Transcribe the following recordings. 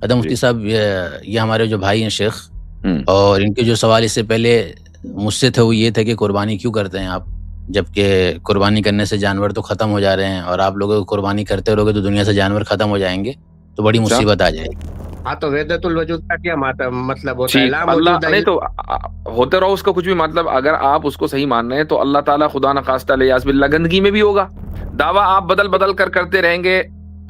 ادم جی مفتی صاحب، یہ ہمارے جو بھائی ہیں شیخ، ہوں اور ان کے جو سوال اس سے پہلے مجھ سے تھے وہ یہ تھا کہ قربانی کیوں کرتے ہیں آپ، جبکہ قربانی کرنے سے جانور تو ختم ہو جا رہے ہیں، اور آپ لوگوں کو قربانی کرتے رہوگے تو دنیا سے جانور ختم ہو جائیں گے، تو بڑی اچھا مصیبت آ جائے گی۔ ہاں تو وحدت الوجود کا کیا مطلب ہوتا ہے؟ ٹھیک لا اللہ موجود نہیں تو ہوتے رہو اس کا کچھ بھی مطلب اگر آپ اس کو صحیح مان رہے ہیں تو اللہ تعالیٰ خدا نخواستہ لیاس باللہ گندگی میں بھی ہوگا، دعویٰ آپ بدل بدل کر کرتے رہیں گے،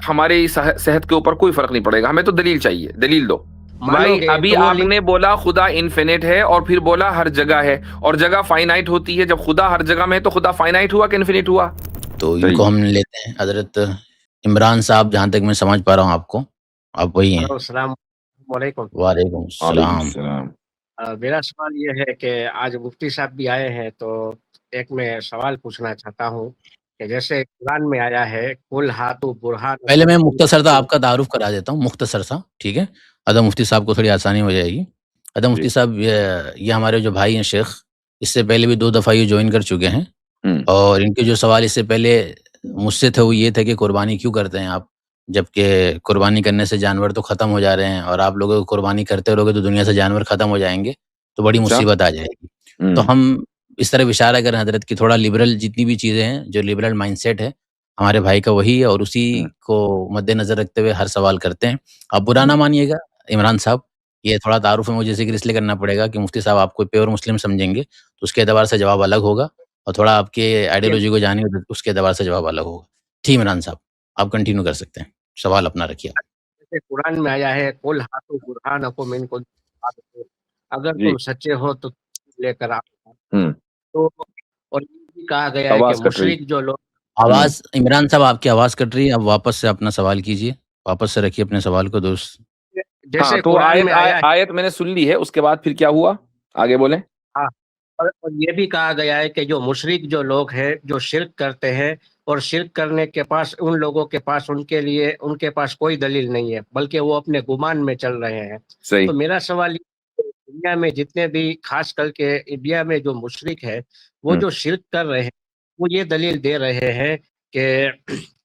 ہماری صحت کے اوپر کوئی فرق نہیں پڑے گا، ہمیں تو دلیل چاہیے، دلیل دو مانو بھائی۔ گے ابھی تو وہ آپ نے بولا خدا انفینٹ ہے اور پھر بولا ہر جگہ ہے، اور جگہ فائنائٹ ہوتی ہے، جب خدا ہر جگہ میں ہے تو خدا فائنائٹ ہوا کہ انفینٹ ہوا؟ تو ان صحیح کو ہم لیتے ہیں حضرت عمران صاحب، جہاں تک میں سمجھ پا رہا ہوں آپ کو، آپ وہی ہیں۔ ہلو السلام علیکم۔ وعلیکم وعلیکم السلام۔ السلام۔ میرا سوال یہ ہے کہ آج مفتی صاحب بھی آئے ہیں تو ایک میں سوال پوچھنا چاہتا ہوں کہ جیسے قرآن میں آیا ہے کل ہاتھو برہان پہلے میں مختصر تھا آپ کا تعارف کرا دیتا ہوں، مختصر سا، ٹھیک ہے؟ ادم مفتی صاحب کو تھوڑی آسانی ہو جائے گی۔ ادم مفتی صاحب، یہ ہمارے جو بھائی ہیں شیخ، اس سے پہلے بھی 2 دفعہ یہ جوائن کر چکے ہیں، اور ان کے جو سوال اس سے پہلے مجھ سے تھے وہ یہ تھے کہ قربانی کیوں کرتے ہیں آپ، جبکہ قربانی کرنے سے جانور تو ختم ہو جا رہے ہیں، اور آپ لوگوں کو قربانی کرتے رہوگے تو دنیا سے جانور ختم ہو جائیں گے، تو بڑی مصیبت آ جائے گی۔ تو ہم اس طرف اشارہ کریں حضرت کی تھوڑا لبرل جتنی بھی چیزیں ہیں، جو لبرل مائنڈ سیٹ ہے ہمارے بھائی کا وہی ہے، اور اسی کو مد نظر رکھتے ہوئے ہر سوال کرتے ہیں۔ آپ برا نہ مانیے گا عمران صاحب، یہ تھوڑا تعارف ہے مجھے ذکر اس لیے کرنا پڑے گا کہ مفتی صاحب آپ کو پیور مسلم سمجھیں گے تو اس کے اعتبار سے جواب الگ ہوگا، اور تھوڑا آپ کے آئیڈیالوجی کو جانیں گے تو اس کے اعتبار سے جواب الگ ہوگا۔ ٹھیک عمران صاحب، آپ کنٹینیو کر سکتے ہیں، سوال اپنا رکھیے۔ جیسے قرآن میں آیا ہے کل ہاتھو برہان من کو، اگر جی تم سچے ہو تو لے کر آؤ۔ تو اور یہ بھی کہا گیا ہے کہ آواز کٹ رہی۔ مشرک جو لوگ، آواز عمران صاحب آپ کی آواز کٹ رہی ہے، اب واپس سے اپنا سوال کیجیے، واپس سے رکھیے اپنے سوال کو دوست۔ ہاں جیسے تو قرآن میں آیا ہے، آیت میں نے سن لی ہے، اس کے بعد پھر کیا ہوا آگے بولیں۔ ہاں، اور یہ بھی کہا گیا ہے کہ جو مشرک جو لوگ ہیں جو شرک کرتے ہیں، اور شرک کرنے کے پاس ان لوگوں کے پاس ان کے پاس کوئی دلیل نہیں ہے بلکہ وہ اپنے گمان میں چل رہے ہیں۔ صحیح۔ تو میرا سوال یہ ہے کہ دنیا میں جتنے بھی، خاص کر کے انڈیا میں جو مشرک ہے وہ جو شرک کر رہے ہیں، وہ یہ دلیل دے رہے ہیں کہ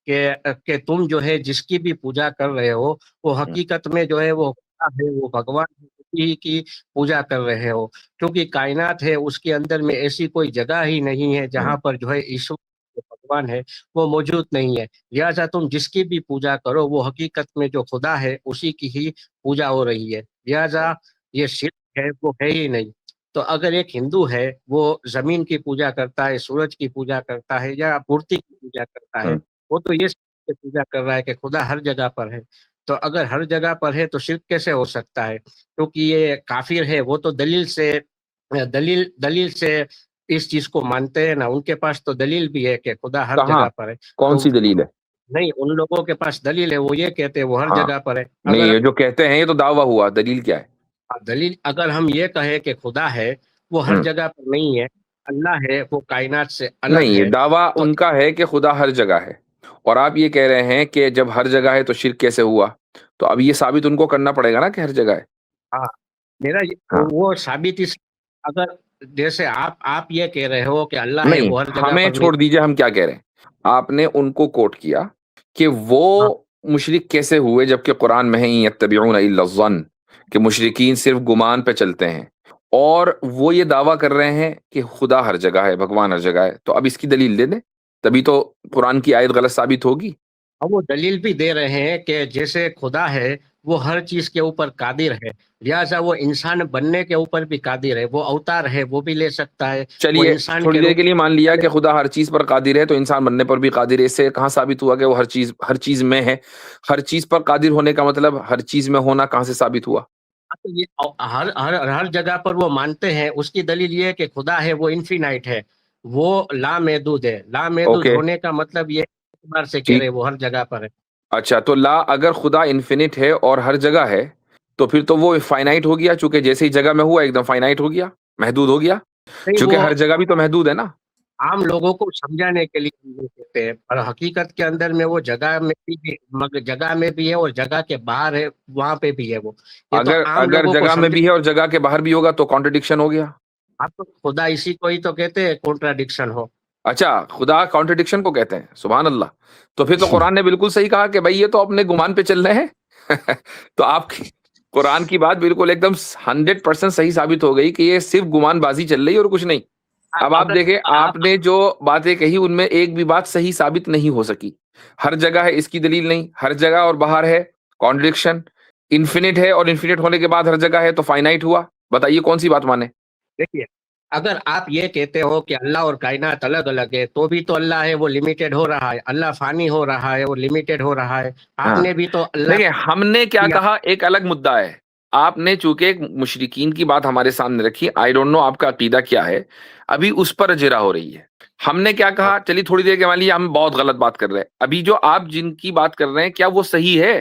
کہ تم جو ہے جس کی بھی پوجا کر رہے ہو وہ حقیقت میں جو ہے وہ خدا ہے، وہ بھگوان ہے، اسی کی پوجا کر رہے ہو، کیونکہ کائنات ہے اس کے اندر میں ایسی کوئی جگہ ہی نہیں ہے جہاں پر جو ہے ایشور جو بھگوان ہے وہ موجود نہیں ہے، لہٰذا تم جس کی بھی پوجا کرو وہ حقیقت میں جو خدا ہے اسی کی ہی پوجا ہو رہی ہے، لہٰذا یہ شرک ہے وہ ہے ہی نہیں۔ تو اگر ایک ہندو ہے وہ زمین کی پوجا کرتا ہے، سورج کی پوجا کرتا ہے یا مورتی کی پوجا کرتا ہے، وہ تو یہ پوجا کر رہا ہے کہ خدا ہر جگہ پر ہے۔ تو اگر ہر جگہ پر ہے تو شرک کیسے ہو سکتا ہے؟ کیونکہ یہ کافر ہے، وہ تو دلیل سے اس چیز کو مانتے ہیں نا، ان کے پاس تو دلیل بھی ہے کہ خدا ہر کہاں جگہ پر ہے۔ کون تو سی دلیل ہے؟ نہیں، ان لوگوں کے پاس دلیل ہے، وہ یہ کہتے ہیں وہ ہر ہاں جگہ پر ہے۔ نہیں، اگر یہ جو کہتے ہیں یہ تو دعویٰ ہوا، دلیل کیا ہے؟ اگر ہم یہ کہیں کہ خدا ہے وہ ہر جگہ پر نہیں ہے، اللہ ہے وہ کائنات سے الگ نہیں، یہ ہے، دعویٰ تو ان کا ہے کہ خدا ہر جگہ ہے، اور آپ یہ کہہ رہے ہیں کہ جب ہر جگہ ہے تو شرک کیسے ہوا؟ تو اب یہ ثابت ان کو کرنا پڑے گا نا کہ ہر جگہ ہے۔ ہاں، میرا ہاں وہ ثابت اگر جیسے آپ یہ کہہ رہے ہو کہ اللہ ہے نہیں، وہ ہر جگہ ہمیں پر نہیں۔ چھوڑ دیجئے ہم کیا کہہ رہے ہیں۔ آپ نے ان کو کوٹ کیا کہ وہ ہاں مشرک کیسے ہوئے جبکہ قرآن میں ہے یتبعون الا الظن، کہ مشرکین صرف گمان پہ چلتے ہیں، اور وہ یہ دعویٰ کر رہے ہیں کہ خدا ہر جگہ ہے، بھگوان ہر جگہ ہے۔ تو اب اس کی دلیل دے دیں، تبھی تو قرآن کی آیت غلط ثابت ہوگی۔ اب وہ دلیل بھی دے رہے ہیں کہ جیسے خدا ہے وہ ہر چیز کے اوپر قادر ہے، لہٰذا وہ انسان بننے کے اوپر بھی قادر ہے، وہ اوتار ہے وہ بھی لے سکتا ہے، وہ چلیے انسان تھوڑی کے دیر روپ کے لیے مان لیا کہ خدا ہر چیز پر قادر ہے تو انسان بننے پر بھی قادر ہے، اس سے کہاں ثابت ہوا کہ وہ ہر چیز میں ہے؟ ہر چیز پر قادر ہونے کا مطلب ہر چیز میں ہونا کہاں سے ثابت ہوا؟ ہر جگہ پر وہ مانتے ہیں، اس کی دلیل یہ ہے کہ خدا ہے وہ انفینائٹ ہے، وہ لامحدود ہے، لامحدود اوکے ہونے کا مطلب یہ اعتبار سے کہہ ٹھیک، رہے وہ ہر جگہ پر ہے۔ اچھا تو اگر خدا انفینٹ ہے اور ہر جگہ ہے تو پھر تو وہ فائنائٹ ہو گیا، چونکہ جیسے ہی جگہ میں ہوا ایک دم فائنائٹ ہو گیا، محدود ہو گیا، نہیں، چونکہ وہ ہر جگہ بھی تو محدود ہے نا۔ عام لوگوں کو سمجھانے کے لیے یہ کہتے ہیں، اور حقیقت کے اندر میں وہ جگہ میں بھی، مگر جگہ میں بھی ہے اور جگہ کے باہر ہے، وہاں پہ بھی ہے وہ، یہ تو عام اگر لوگوں کو جگہ میں سمجھ۔ بھی ہے اور جگہ کے باہر بھی ہوگا تو کانٹرڈکشن ہو گیا۔ آپ تو خدا اسی کو ہی تو کہتے ہیں کانٹراڈکشن ہو۔ اچھا خدا کانٹرڈکشن کو کہتے ہیں، سبحان اللہ۔ تو پھر تو قرآن نے بالکل صحیح کہا کہ بھائی یہ تو اپنے گمان پہ چل رہے ہیں، تو آپ کی قرآن کی بات بالکل ایک دم 100% صحیح ثابت ہو گئی کہ یہ صرف گمان بازی چل رہی ہے اور کچھ نہیں. اب آپ دیکھیں آپ نے جو باتیں کہی ان میں ایک بھی بات صحیح ثابت نہیں ہو سکی. ہر جگہ ہے اس کی دلیل نہیں, ہر جگہ اور باہر ہے کانٹرڈکشن, انفینٹ ہے اور انفینٹ ہونے کے بعد ہر جگہ ہے تو فائنائٹ ہوا. بتائیے کون سی بات مانے؟ دیکھیے اگر آپ یہ کہتے ہو کہ اللہ اور کائنات الگ الگ ہے تو بھی تو اللہ ہے وہ لمیٹڈ ہو رہا ہے, اللہ فانی ہو رہا ہے وہ لمیٹڈ ہو رہا ہے. آپ نے بھی تو اللہ دیکھیں ہم نے کیا کہا, ایک الگ مدعا ہے. آپ نے چونکہ ایک مشرکین کی بات ہمارے سامنے رکھی, آئی ڈونٹ نو آپ کا عقیدہ کیا ہے, ابھی اس پر جرا ہو رہی ہے. ہم نے کیا کہا, چلیے تھوڑی دیر کے مالی ہم بہت غلط بات کر رہے ہیں. ابھی جو آپ جن کی بات کر رہے ہیں کیا وہ صحیح ہے؟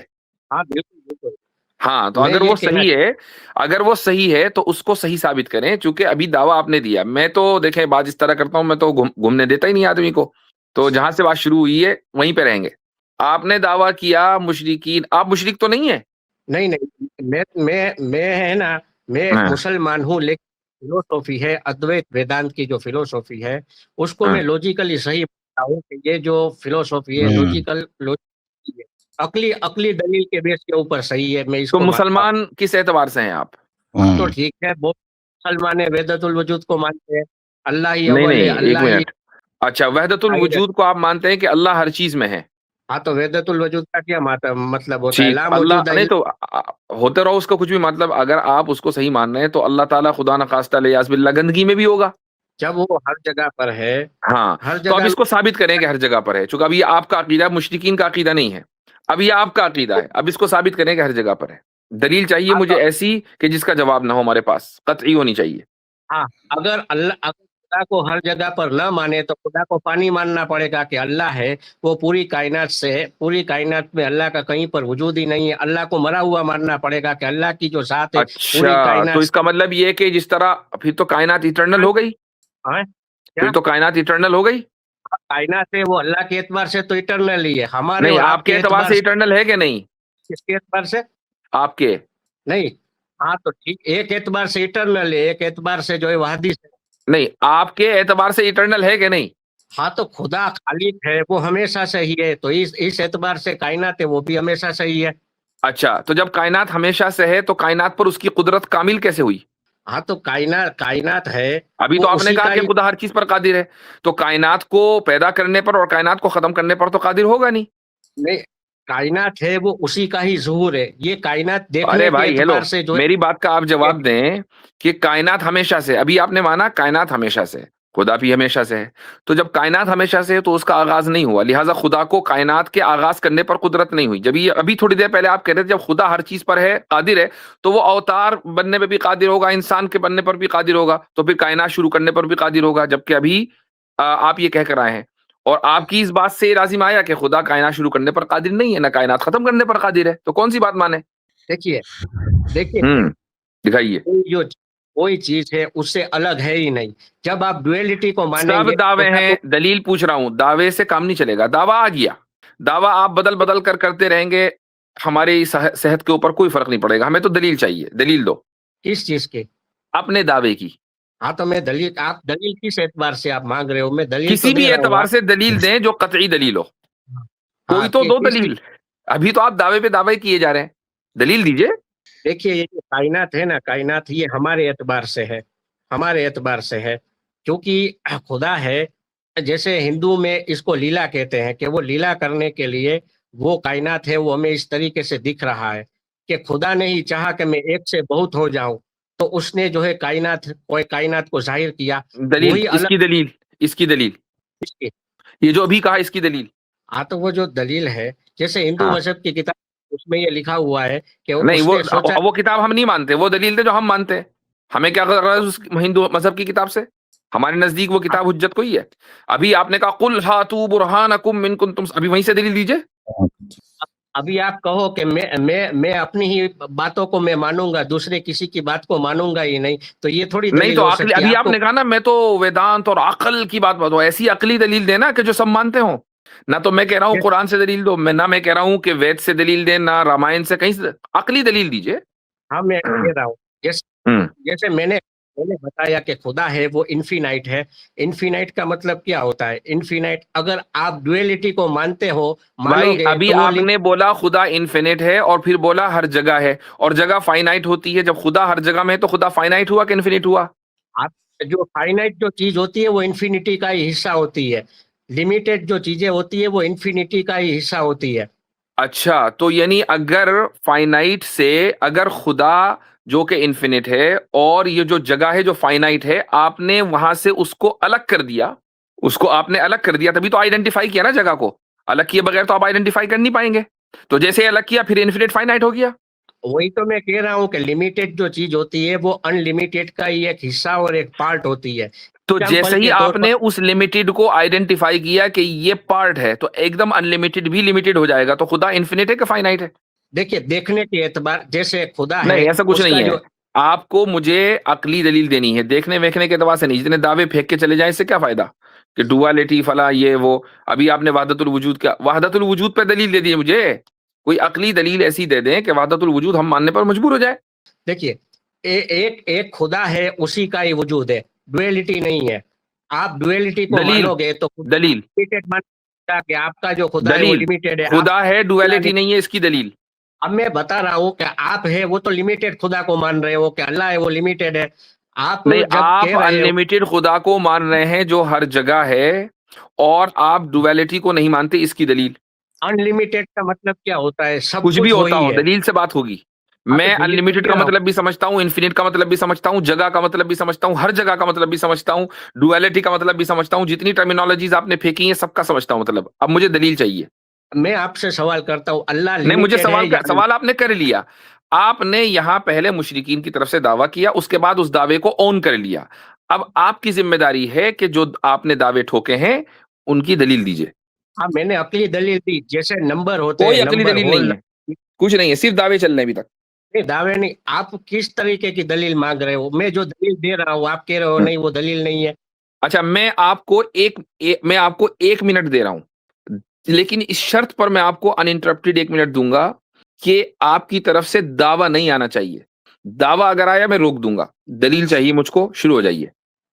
ہاں بالکل بالکل. ہاں تو اگر وہ صحیح ہے, اگر وہ صحیح ہے تو اس کو صحیح ثابت کریں. چونکہ ابھی دعویٰ آپ نے دیا, میں تو دیکھیں بات اس طرح کرتا ہوں, میں تو گھومنے دیتا ہی نہیں آدمی کو. تو جہاں سے بات شروع ہوئی ہے وہیں پہ رہیں گے. آپ نے دعویٰ کیا مشرکین, آپ مشرک تو نہیں ہیں؟ نہیں میں ہے نا, میں مسلمان ہوں لیکن فلوسفی ہے ادویت ویدانت کی جو فلوسفی ہے اس کو میں لوجیکلی صحیح بتا ہوں کہ یہ جو فلوسفی ہے لوجیکل عقلی دلیل کے بیس کے اوپر صحیح ہے. میں اس تو کو مسلمان کس اعتبار سے ہیں آپ؟ تو ٹھیک ہے, بہت مسلمان وحدت الوجود کو مانتے ہیں, اللہ ہی نہیں اول ہے, ایک اللہ ہی. منٹ, اچھا وحدت الوجود کو آپ مانتے ہیں کہ اللہ ہر چیز میں ہے؟ ہاں تو وحدت الوجود کا کیا مطلب ہوتا ہے؟ ٹھیک, لا اللہ موجود نہیں تو ہوتے رہو اس کا کچھ بھی مطلب. اگر آپ اس کو صحیح مان رہے ہیں تو اللہ تعالیٰ خدا نخواستہ الیاذ باللہ گندگی میں بھی ہوگا جب وہ ہر جگہ پر ہے. ہاں ہر تو اب جگہ اس کو ثابت کریں کہ ہر جگہ پر ہے. چونکہ اب یہ آپ کا عقیدہ, مشرکین کا عقیدہ نہیں ہے, اب یہ آپ کا عقیدہ ہے. اب اس کو ثابت کریں کہ ہر جگہ پر ہے. دلیل چاہیے مجھے ایسی کہ جس کا جواب نہ ہو ہمارے پاس, قطعی ہونی چاہیے. ہاں اگر خدا کو ہر جگہ پر نہ مانے تو خدا کو پانی ماننا پڑے گا کہ اللہ ہے وہ پوری کائنات سے ہے, پوری کائنات میں اللہ کا کہیں پر وجود ہی نہیں ہے. اللہ کو مرا ہوا ماننا پڑے گا کہ اللہ کی جو ذات ہے پوری اچھا کائنات. تو اس کا مطلب یہ کہ جس طرح پھر تو کائنات ایٹرنل ہو گئی, پھر تو کائنات ایٹرنل ہو گئی. کائنات ہے وہ اللہ کے اعتبار سے تو ایٹرنل ہی ہے, ہمارے نہیں اور آپ کے اعتبار سے ایٹرنل ہے کہ نہیں؟ کس کے اعتبار سے؟ آپ کے نہیں. ہاں تو ٹھیک, ایک اعتبار سے ایٹرنل ہے, ایک اعتبار سے جو ہے وہ حدیث ہے. نہیں آپ کے اعتبار سے ایٹرنل ہے کہ نہیں؟ ہاں تو خدا خالق ہے وہ ہمیشہ صحیح ہے, تو اس اعتبار سے کائنات ہے وہ بھی ہمیشہ صحیح ہے. اچھا تو جب کائنات ہمیشہ سے ہے تو کائنات پر اس کی قدرت کامل کیسے ہوئی؟ ہاں تو کائنات ہے. ابھی تو آپ نے کہا کہ خدا ہر چیز پر قادر ہے, تو کائنات کو پیدا کرنے پر اور کائنات کو ختم کرنے پر تو قادر ہوگا نہیں. نہیں کائنات ہے وہ اسی کا ہی ظہور ہے. یہ کائنات دیکھنے ارے کے بھائی اعتبار سے جو میری بات کا آپ جواب دیں کہ کائنات ہمیشہ سے, ابھی آپ نے مانا کائنات ہمیشہ سے, خدا بھی ہمیشہ سے ہے. تو جب کائنات ہمیشہ سے ہے تو اس کا آغاز نہیں ہوا, لہٰذا خدا کو کائنات کے آغاز کرنے پر قدرت نہیں ہوئی. جب یہ ابھی تھوڑی دیر پہلے آپ کہہ رہے تھے جب خدا ہر چیز پر ہے قادر ہے تو وہ اوتار بننے پہ بھی قادر ہوگا, انسان کے بننے پر بھی قادر ہوگا, تو پھر کائنات شروع کرنے پر بھی قادر ہوگا. جبکہ ابھی آپ یہ کہہ کر آئے ہیں اور آپ کی اس بات سے لازم آیا کہ خدا کائنات شروع کرنے پر قادر نہیں ہے, نہ کائنات ختم کرنے پر قادر ہے. تو کون سی بات مانے؟ دیکھیے دکھائیے. جو کوئی چیز ہے اس سے الگ ہے ہی نہیں. جب آپ ڈویلٹی کو مانیں گے, سب دعوے ہیں, دلیل پوچھ رہا ہوں, دعوے سے کام نہیں چلے گا. دعویٰ آ گیا, دعویٰ آپ بدل کر کرتے رہیں گے, ہماری صحت کے اوپر کوئی فرق نہیں پڑے گا. ہمیں تو دلیل چاہیے. دلیل دو. کس چیز کے؟ اپنے دعوے کی. ہاں تو میں دلیل, آپ دلیل کس اعتبار سے آپ مانگ رہے ہو؟ میں دلیل کسی بھی اعتبار سے دلیل دیں جو قطعی دلیل ہو. کوئی تو دو دلیل. ابھی تو آپ دعوے پہ دعوے کیے جا رہے ہیں, دلیل دیجئے. دیکھیے یہ جو کائنات ہے نا, کائنات یہ ہمارے اعتبار سے ہے, ہمارے اعتبار سے ہے کیونکہ خدا ہے. جیسے ہندو میں اس کو لیلا کہتے ہیں کہ وہ لیلا کرنے کے لیے وہ کائنات ہے وہ ہمیں اس طریقے سے دکھ رہا ہے کہ خدا نے ہی چاہا کہ میں ایک سے بہت ہو جاؤں, تو اس نے جو ہے کائنات کو ظاہر کیا. دلیل اس کی دلیل, اس کی دلیل یہ جو ابھی کہا اس کی دلیل. ہاں تو وہ جو دلیل ہے جیسے ہندو مذہب کی کتاب اس میں یہ لکھا ہوا ہے کہ نہیں وہ کتاب ہم نہیں مانتے, وہ دلیل تھے جو ہم مانتے ہیں. ہمیں کیا غرض اس ہندو مذہب کی کتاب سے؟ ہمارے نزدیک وہ کتاب حجت کوئی ہے. ابھی آپ نے کہا قل ہاتوا برہانکم ان کنتم, ابھی وہیں سے دلیل دیجئے. ابھی آپ کہو کہ میں اپنی ہی باتوں کو میں مانوں گا, دوسرے کسی کی بات کو مانوں گا ہی نہیں, تو یہ تھوڑی نہیں تو ابھی آپ نے کہا نا میں تو ویدانت اور عقل کی بات بتاؤں, ایسی عقلی دلیل دینا کہ جو سب مانتے ہوں. نہ تو میں کہہ رہا ہوں قرآن سے دلیل دو, نہ میں کہہ رہا ہوں کہ وید سے دلیل دیں, نہ رامائن سے, کہیں سے عقلی دلیل دیجئے. ہاں میں کہہ رہا ہوں جیسے میں نے میں نے بتایا کہ خدا ہے وہ انفینائٹ ہے. انفینائٹ کا مطلب کیا ہوتا ہے؟ انفینائٹ اگر آپ ڈویلٹی کو مانتے ہو مانو بھائی گے ابھی تو وہ آپ نے بولا خدا انفینٹ ہے اور پھر بولا ہر جگہ ہے، اور جگہ فائنائٹ ہوتی ہے. جب خدا ہر جگہ میں ہے تو خدا فائنائٹ ہوا کہ انفینٹ ہوا؟ آپ جو فائنائٹ جو چیز ہوتی ہے وہ انفینٹی کا ہی حصہ ہوتی ہے. لمیٹڈ جو چیزیں ہوتی ہے وہ انفینٹی کا ہی حصہ ہوتی ہے. اچھا، تو یعنی اگر فائنائٹ سے اگر خدا جو کہ انفینٹ ہے اور یہ جو جگہ ہے جو فائنائٹ ہے، آپ نے وہاں سے اس کو الگ کر دیا، اس کو آپ نے الگ کر دیا، تبھی تو آئیڈینٹیفائی کیا نا جگہ کو. الگ کیے بغیر تو آپ آئیڈینٹیفائی کر نہیں پائیں گے. تو جیسے ہی الگ کیا پھر انفینٹ فائنائٹ ہو گیا. وہی تو میں کہہ رہا ہوں کہ لمیٹڈ جو چیز ہوتی ہے وہ ان لمیٹڈ کا ہی ایک حصہ اور ایک پارٹ ہوتی ہے. تو ایگزامپل جیسے ہی کے طور آپ نے اس لمیٹڈ کو آئیڈینٹیفائی کیا کہ یہ پارٹ ہے تو ایک دم ان لمیٹڈ بھی لمیٹڈ ہو جائے گا. تو خدا انفینٹ ہے کہ فائنائٹ ہے؟ دیکھیے دیکھنے کے اعتبار جیسے خدا ہے نہیں، ایسا کچھ اس کا نہیں ہے. جو آپ کو مجھے عقلی دلیل دینی ہے، دیکھنے ویکھنے کے اعتبار سے نہیں. جتنے دعوے پھینک کے چلے جائیں اس سے کیا فائدہ کہ ڈوالٹی فلاں یہ وہ. ابھی آپ نے وحدت الوجود کا، وحدت الوجود پہ دلیل دے دی مجھے. کوئی عقلی دلیل ایسی دے دیں کہ وحدت الوجود ہم ماننے پر مجبور ہو جائے. دیکھیے ایک خدا ہے اسی کا ہی وجود ہے، ڈویلٹی نہیں ہے. آپ ڈویلٹی کو دلیل، مانو گے تو دلیل، لمیٹڈ مانو کہ آپ کا جو خدا ہے وہ دلیل. لمیٹڈ ہے. خدا ہے، ڈوالٹی نہیں ہے، اس کی دلیل. اب میں بتا رہا ہوں کہ آپ ہے وہ تو لمیٹڈ خدا کو مان رہے ہو کہ اللہ ہے وہ لمیٹڈ ہے. آپ نہیں، جب آپ کہہ رہے ہو انلمیٹڈ خدا کو مان رہے ہیں جو ہر جگہ ہے، اور آپ ڈویلٹی کو نہیں مانتے، اس کی دلیل. انلمیٹڈ کا مطلب کیا ہوتا ہے؟ سب کچھ بھی کچھ ہوتا وہی ہو، ہے. دلیل سے بات ہوگی. اب میں دلیل تو انلمیٹڈ کہہ کا رہا ہوں. مطلب بھی سمجھتا ہوں، انفینٹ کا مطلب بھی سمجھتا ہوں، جگہ کا مطلب بھی سمجھتا ہوں، ہر جگہ کا مطلب بھی سمجھتا ہوں، ڈویلٹی کا مطلب بھی سمجھتا ہوں. جتنی ٹرمینالوجیز آپ نے پھینکی ہیں سب کا سمجھتا ہوں مطلب. اب مجھے دلیل چاہیے. میں آپ سے سوال کرتا ہوں اللہ نہیں، مجھے لمیٹڈ ہے یا سوال آپ نے کر لیا. آپ نے یہاں پہلے مشرکین کی طرف سے دعویٰ کیا، اس کے بعد اس دعوے کو اون کر لیا. اب آپ کی ذمہ داری ہے کہ جو آپ نے دعوے ٹھوکے ہیں ان کی دلیل دیجیے. ہاں میں نے عقلی دلیل دی. جیسے نمبر ہوتے کوئی ہیں، عقلی نمبر دلیل ہول نہیں ہے، کچھ نہیں ہے، صرف دعوے چل رہے ہیں ابھی تک. دعوے نہیں. آپ کس طریقے کی دلیل مانگ رہے ہو؟ میں جو دلیل دے رہا ہوں آپ کہہ رہے ہو نہیں وہ دلیل نہیں ہے. اچھا، میں آپ کو ایک منٹ دے رہا ہوں، لیکن اس شرط پر میں آپ کو انٹرپٹیڈ 1 منٹ دوں گا کہ آپ کی طرف سے دعویٰ نہیں آنا چاہیے. دعویٰ اگر آیا میں روک دوں گا. دلیل چاہیے مجھ کو، شروع ہو جائیے.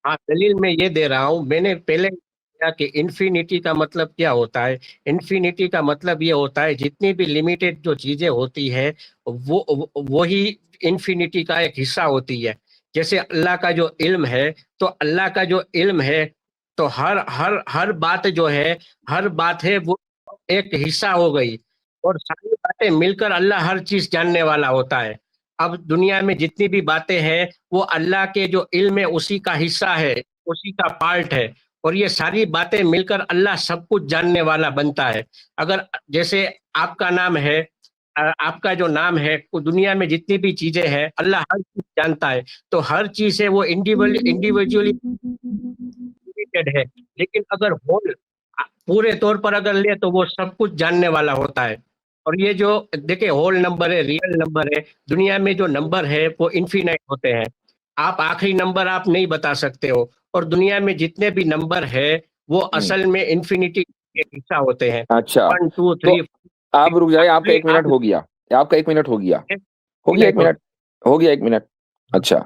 ہاں دلیل میں یہ دے رہا ہوں. میں نے پہلے کہا کہ انفینٹی کا مطلب کیا ہوتا ہے. انفینٹی کا مطلب یہ ہوتا ہے جتنی بھی لمیٹڈ جو چیزیں ہوتی ہے وہی انفینٹی کا ایک حصہ ہوتی ہے. جیسے اللہ کا جو علم ہے تو اللہ کا جو علم ہے تو ہر بات جو ہے ہر بات ہے وہ ایک حصہ ہو گئی، اور ساری باتیں مل کر اللہ ہر چیز جاننے والا ہوتا ہے. اب دنیا میں جتنی بھی باتیں ہیں وہ اللہ کے جو علم ہے اسی کا حصہ ہے، اسی کا پارٹ ہے، اور یہ ساری باتیں مل کر اللہ سب کچھ جاننے والا بنتا ہے. اگر جیسے آپ کا نام ہے، آپ کا جو نام ہے، دنیا میں جتنی بھی چیزیں ہیں اللہ ہر چیز جانتا ہے. تو ہر چیز ہے وہ انڈیویجولی ہے، لیکن اگر ہول پورے طور پر اگر لے تو وہ سب کچھ جاننے والا ہوتا ہے. اور یہ جو دیکھیں ہول نمبر ہے، ریئل نمبر ہے، دنیا میں جو نمبر ہے وہ انفینائٹ ہوتے ہیں. آپ آخری نمبر آپ نہیں بتا سکتے ہو، اور دنیا میں جتنے بھی نمبر ہے وہ اصل میں انفینٹی کے حصہ ہوتے ہیں. اچھا 1 2 تو 3 آپ رک جائے، آپ کا 1 منٹ آپ ہو گیا. آپ کا 1 منٹ ہو گیا، ہو گیا 1 منٹ، ہو گیا 1 منٹ. اچھا،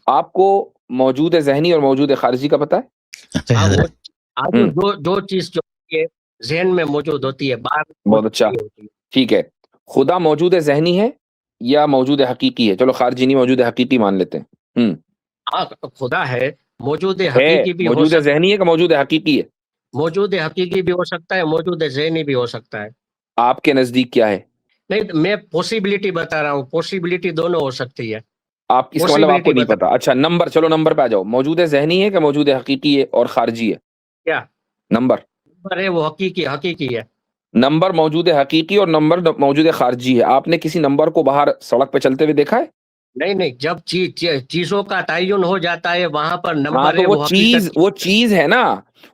آپ کو موجود ذہنی اور موجود خارجی کا پتہ ہے؟ آج جو چیز جو ذہن میں موجود ہوتی ہے باہر بہت اچھا، ٹھیک ہے. خدا موجود ذہنی ہے یا موجود حقیقی ہے؟ چلو خارجی نہیں، موجود حقیقی مان لیتے ہیں. خدا ہے موجود حقیقی بھی ہو موجود سکتا ذہنی ہے کہ موجود حقیقی ہے؟ موجود حقیقی بھی ہو سکتا ہے، موجود ذہنی بھی ہو سکتا ہے. آپ کے نزدیک کیا ہے؟ نہیں میں پوسیبلٹی بتا رہا ہوں، پوسیبلٹی دونوں ہو سکتی ہے. آپ اس کا مطلب آپ کو نہیں پتا. اچھا نمبر، چلو نمبر پہ آ جاؤ. موجود ذہنی ہے کہ موجود حقیقی ہے اور خارجی ہے؟ کیا نمبر ہے وہ حقیقی ہے. نمبر موجود حقیقی اور نمبر موجود خارجی ہے. آپ نے کسی نمبر کو باہر سڑک پہ چلتے ہوئے دیکھا ہے؟ نہیں جب چیزوں کا تعین ہو جاتا ہے وہاں پر نمبر تو ہے وہ چیز ہے نا،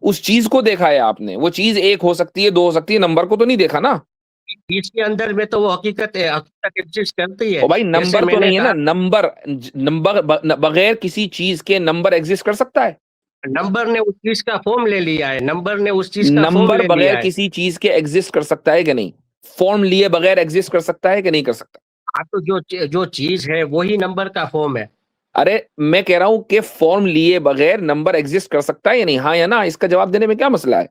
اس چیز کو دیکھا ہے آپ نے. وہ چیز ایک ہو سکتی ہے، 2 ہو سکتی ہے، نمبر کو تو نہیں دیکھا نا. چیز کے اندر میں تو وہ حقیقت ایگزسٹ کرتی ہے. بھائی نمبر تو نہیں ہے نا. نمبر بغیر کسی چیز کے نمبر ایگزسٹ کر سکتا ہے؟ نمبر نے اس چیز کا فارم لے لیا ہے، نمبر نے اس چیز کا فارم نمبر لے بغیر لیا ہے. کسی چیز کے ایگزسٹ کر سکتا ہے کہ نہیں؟ فارم لیے بغیر ایگزسٹ کر سکتا ہے کہ نہیں کر سکتا؟ تو جو چیز ہے وہی نمبر کا فارم ہے. ارے میں کہہ رہا ہوں کہ فارم لیے بغیر نمبر ایگزسٹ کر سکتا ہے یا نہیں؟ ہاں یا نا؟ اس کا جواب دینے میں کیا مسئلہ ہے؟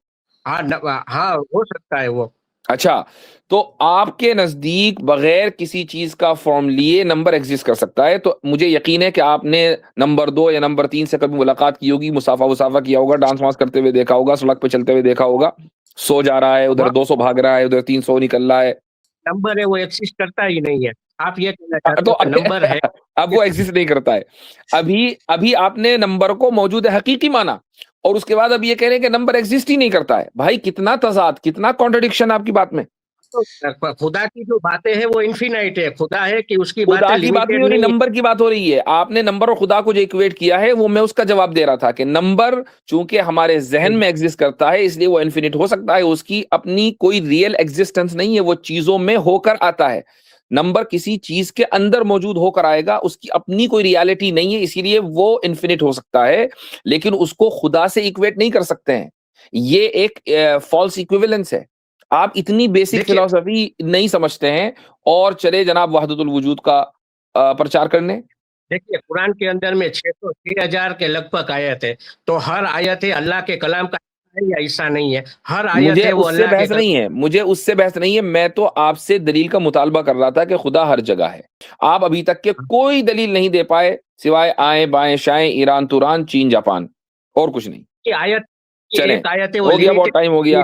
ہاں ہو سکتا ہے وہ. اچھا، تو آپ کے نزدیک بغیر کسی چیز کا فارم لیے نمبر ایگزسٹ کر سکتا ہے. تو مجھے یقین ہے کہ آپ نے نمبر 2 یا نمبر 3 سے کبھی ملاقات کی ہوگی، مسافہ کیا ہوگا، ڈانس وانس کرتے ہوئے دیکھا ہوگا، سڑک پہ چلتے ہوئے دیکھا ہوگا، سو جا رہا ہے، ادھر 200 بھاگ رہا ہے، ادھر 300 نکل رہا ہے. نمبر ہے وہ ایکسسٹ کرتا ہی نہیں ہے. آپ یہ کہنا چاہتے تو ہو کہ نمبر ہے اب وہ ایگزسٹ نہیں کرتا ہے. ابھی آپ نے نمبر کو موجود حقیقی مانا اور اس کے بعد اب یہ کہہ رہے ہیں کہ نمبر ایگزسٹ ہی نہیں کرتا ہے. بھائی کتنا تضاد، کتنا کانٹرڈکشن آپ کی بات میں. خدا کی جو باتیں ہیں وہ انفینائٹ ہے. خدا ہے کہ اس کی خدا باتیں کی بات نہیں ہو رہی، نمبر کی بات ہو رہی ہے. آپ نے نمبر اور خدا کو جو ایکویٹ کیا ہے وہ میں اس کا جواب دے رہا تھا کہ نمبر چونکہ ہمارے ذہن میں ایگزسٹ کرتا ہے اس لیے وہ انفینٹ ہو سکتا ہے. اس کی اپنی کوئی ریئل ایگزسٹنس نہیں ہے، وہ چیزوں میں ہو کر آتا ہے. نمبر کسی چیز کے اندر موجود ہو کر آئے گا، اس کی اپنی کوئی ریالٹی نہیں ہے، اسی لیے وہ انفینٹ ہو سکتا ہے، لیکن اس کو خدا سے ایکویٹ نہیں کر سکتے ہیں. یہ ایک فالس ایکویولنس ہے. آپ اتنی بیسک فلسفی نہیں سمجھتے ہیں اور چلے جناب وحدت الوجود کا پرچار کرنے. دیکھیے قرآن کے اندر میں 6,000 کے لگ بھگ آیت ہے، تو ہر آیت ہے اللہ کے کلام کا ہے یا ایسا نہیں ہے؟ ہر آیت ہے وہ اللہ کے بحث نہیں ہے، مجھے اس سے بحث نہیں ہے. میں تو آپ سے دلیل کا مطالبہ کر رہا تھا کہ خدا ہر جگہ ہے. آپ ابھی تک کے کوئی دلیل نہیں دے پائے سوائے آئیں بائیں شائیں ایران توران چین جاپان، اور کچھ نہیں. آیت چلیں ایک آیت ہے ہو گیا، بہت ٹائم ہو گیا.